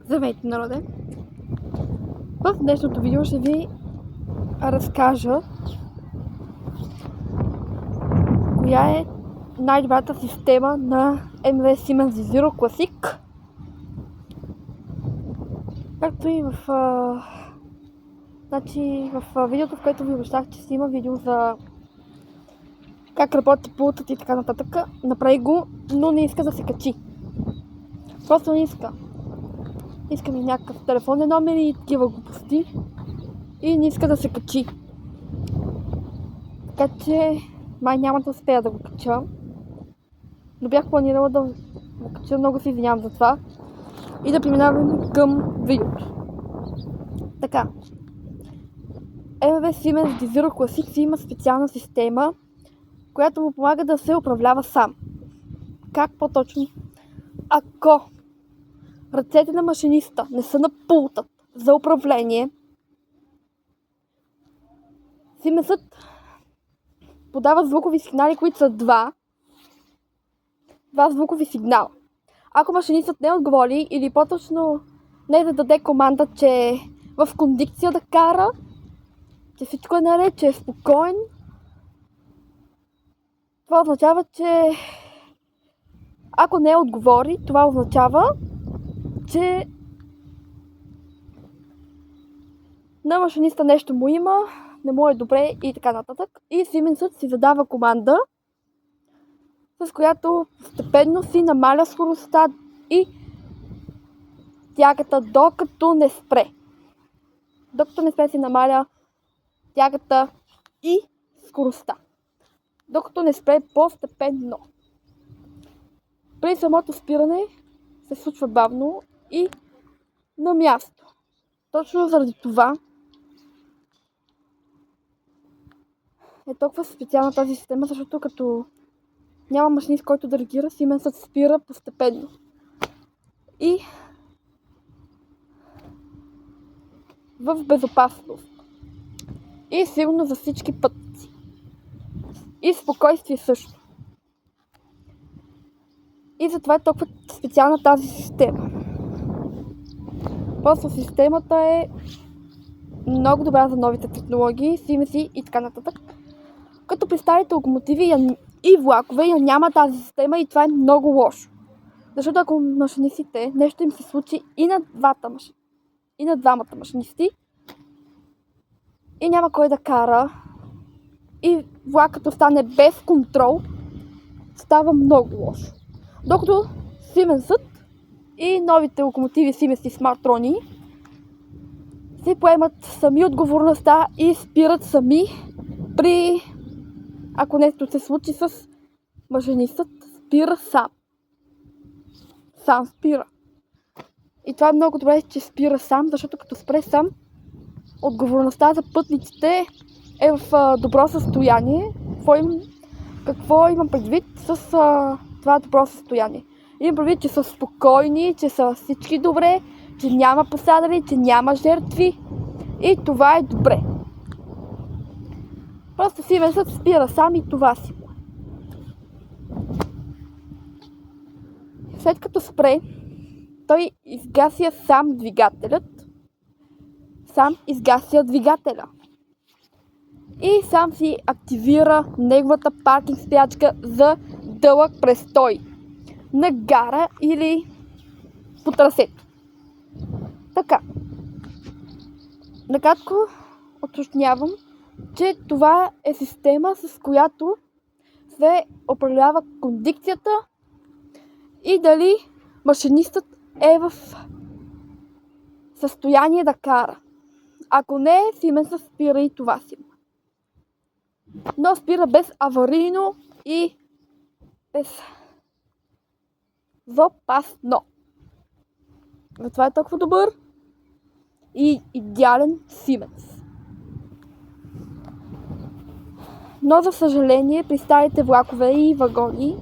Здравейте, народе! В днешното видео ще ви разкажа коя е най-добрата система на MV Siemens Zero Classic. Както и в видеото, в което ви обещах, че си има видео за как работи пултът и така нататък. Направи го, но не иска да се качи. Просто не иска. Иска ми някакъв телефонен номер и такива глупости. И не иска да се качи. Така че май няма да успея да го кача. Но бях планирала да го кача, много се извинявам за това. И да преминаваме към видеото. Така. MV Siemens Zero Classic има специална система, която му помага да се управлява сам. Как по-точно? Ако ръцете на машиниста не са на пултът за управление, Siemens подава звукови сигнали, които са два звукови сигнала. Ако машинистът не отговори или по-точно не да даде команда, че е в кондикция да кара, че всичко е наред, че е спокоен, това означава, че ако не отговори, това означава, че на машиниста нещо му има, не му е добре и така нататък. И Siemens си задава команда, с която постепенно си намаля скоростта и тягата, докато не спре. Докато не спре си намаля тягата и скоростта. Докато не спре постепенно. При самото спиране се случва бавно и на място. Точно заради това е толкова специална тази система, защото като няма машинист, който да реагира, Siemens спира постепенно. И в безопасност. И сигурно за всички пътници. И спокойствие също. И затова е толкова специална тази система. Просто системата е много добра за новите технологии, Siemens и така нататък. Като при старите локомотиви и влакове няма тази система и това е много лошо. Защото ако машинистите нещо им се случи и на двамата машинисти, и няма кой да кара, и влакът остане без контрол, става много лошо. Докато Siemens и новите локомотиви Siemens и Smartron си поемат сами отговорността и спират сами ако нещо се случи с машинистът, спира сам. Сам спира. И това е много добре, че спира сам, защото като спре сам, отговорността за пътниците е в добро състояние. Какво имам предвид с това добро състояние? Имам предвид, че са спокойни, че са всички добре, че няма посадали, че няма жертви. И това е добре. Просто Siemens спира сам и това си. След като спре, той изгася сам двигателят. Сам изгася двигателя. И сам си активира неговата паркинг спирачка за дълъг престой на гара или по трасето. Така. Накратко уточнявам, че това е система, с която се управлява кондикцията и дали машинистът е в състояние да кара. Ако не, Siemens спира и това си. Но спира без аварийно и без безопасно. Затова е толкова добър и идеален Siemens. Но за съжаление при старите влакове и вагони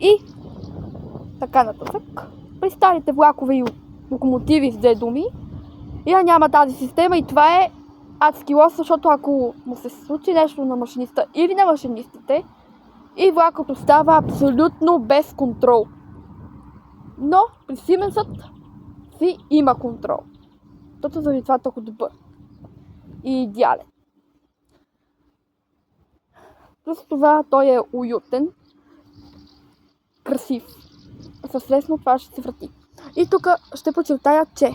и така нататък, при старите влакове и локомотиви с две думи, няма тази система и това е адски лошо, защото ако му се случи нещо на машиниста или на машинистите, и влакът остава абсолютно без контрол. Но при Сименсът си има контрол. Точно заради това толкова добър и идеален. Плюс това той е уютен, красив. Със лесно това ще се врати. И тук ще подчертая, че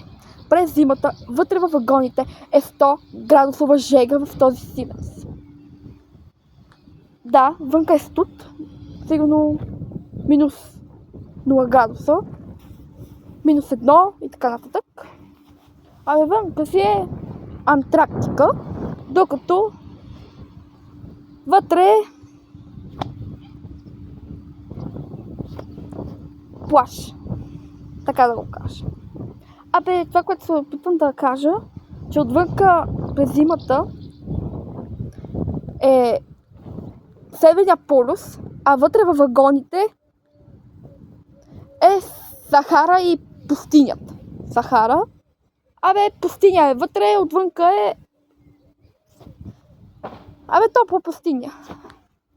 през зимата вътре във вагоните е 100 градусова жега в този Сименс. Да, вънка е студ, сигурно минус 0 градуса, минус 1 и така нататък. Абе вънка си е Антарктика, докато вътре е плаж. Така да го кажа. Абе, това, което се опитвам да кажа, че отвънка през зимата е Северния полюс, а вътре във вагоните е Сахара и пустинята. Сахара. Абе, пустиня е вътре, отвънка е... Абе, топла пустиня.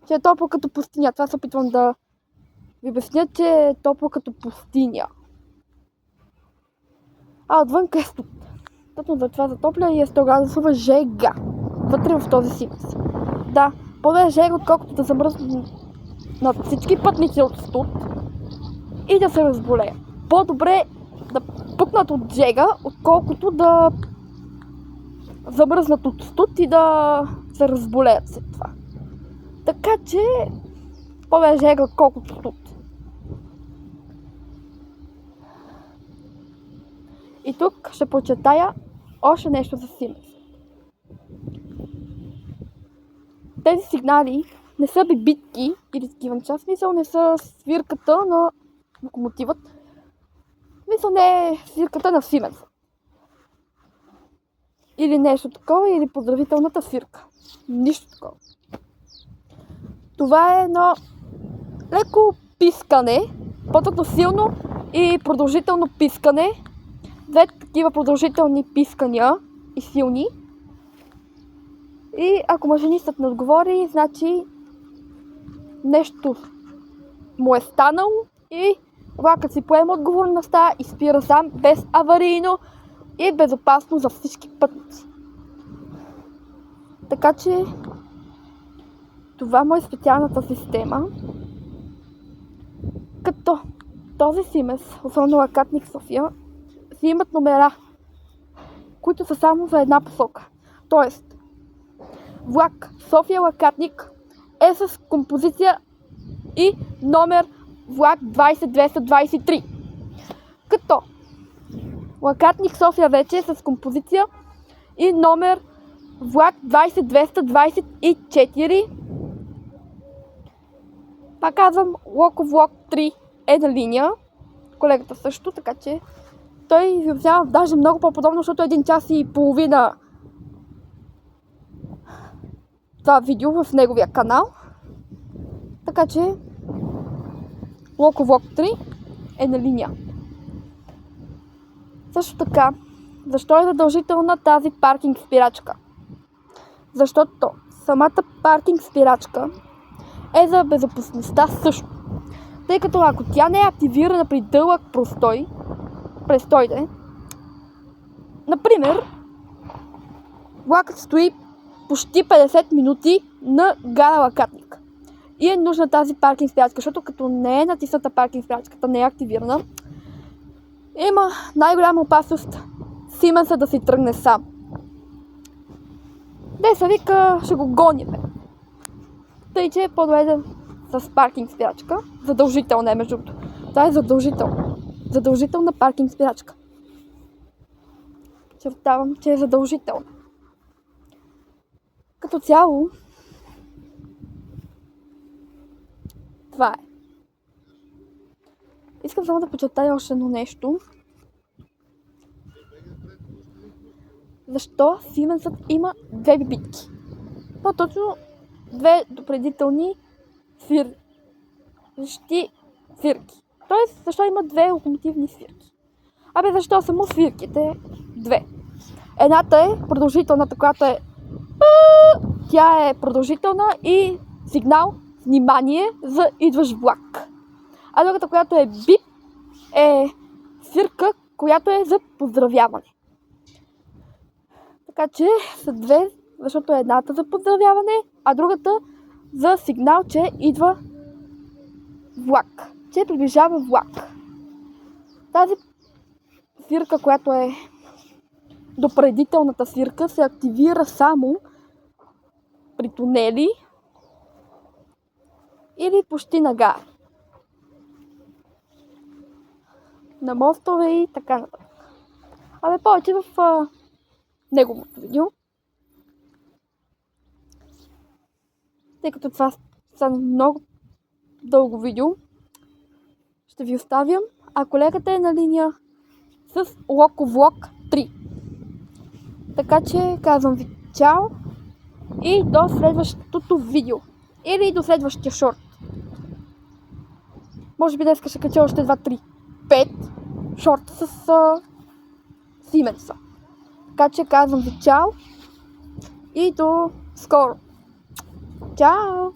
Че е топло като пустиня. Това се опитвам да ви обясня, че е топло като пустиня. А отвънка е студ. Точно за това затопля и е 100 градусова жега. Вътре в този Сименс. Да, по-добре жега, отколкото да замръзнат на всички пътници от студ и да се разболеят. По-добре да пукнат от жега, отколкото да замръзнат от студ и да се разболеят след това. Така че по-добре жега, отколкото студ. И тук ще почетая още нещо за Сименс. Тези сигнали не са бибитки или такива неща, смисъл не са свирката на локомотивът. Смисъл не е свирката на Сименс. Или нещо такова, или поздравителната свирка. Нищо такова. Това е едно леко пискане, по-точно силно и продължително пискане. Две такива продължителни пискания и силни. И ако машинистът не отговори, значи нещо му е станало и влакът си поема отговорността и спира сам без аварийно и безопасно за всички пътници. Така че това му е специалната система. Като този Сименс, особено Лакатник София, си имат номера, които са само за една посока. Тоест, влак София-Лакатник е с композиция и номер влак 20223. Като Лакатник София вече е с композиция и номер влак 20224. Пак казвам, Локовлок 3 е на линия. Колегата също, така че той ви обяснява даже много по-подобно, защото 1 час и половина това видео в неговия канал. Така че Локовлок 3 е на линия. Също така, защо е задължителна тази паркинг спирачка? Защото самата паркинг спирачка е за безопасността също. Тъй като ако тя не е активирана при дълъг престой, например, влакът стои почти 50 минути на гара Лакатник. И е нужна тази паркинг спирачка, защото като не е натисната паркинг спирачката, не е активирана, има най-голяма опасност Сименса да си тръгне сам. Деса вика, ще го гоним. Тъй, че е по-добре с паркинг спирачка. Задължителна е, между другото. Това е задължителна. Задължителна паркинг спирачка. Чертавам, че е задължителна. Като цяло, това е. Искам само да подчертая още едно нещо. Защо Сименсът има две бибитки? По-точно две допредителни свирки. Тоест, защо има две локомотивни свирки? Абе, защо само свирките? Две. Едната е продължителната, която е... Тя е продължителна и сигнал, внимание за идващ влак. А другата, която е бип, е свирка, която е за поздравяване. Така че са две, защото е едната за поздравяване, а другата за сигнал, че идва влак, че приближава влак. Тази свирка, която е допредителната свирка, се активира само при тунели или почти на гара, на мостове и така нататък. Повече в неговото видео. Тъй като това стана много дълго видео, ще ви оставям, а колегата е на линия с Loco-Vlog 3. Така че казвам ви чао и до следващото видео. Или до следващия шорт. Може би днес ще кача още 2, 3, 5 шорта с Siemens. Така че казвам ви чао и до скоро. Чао!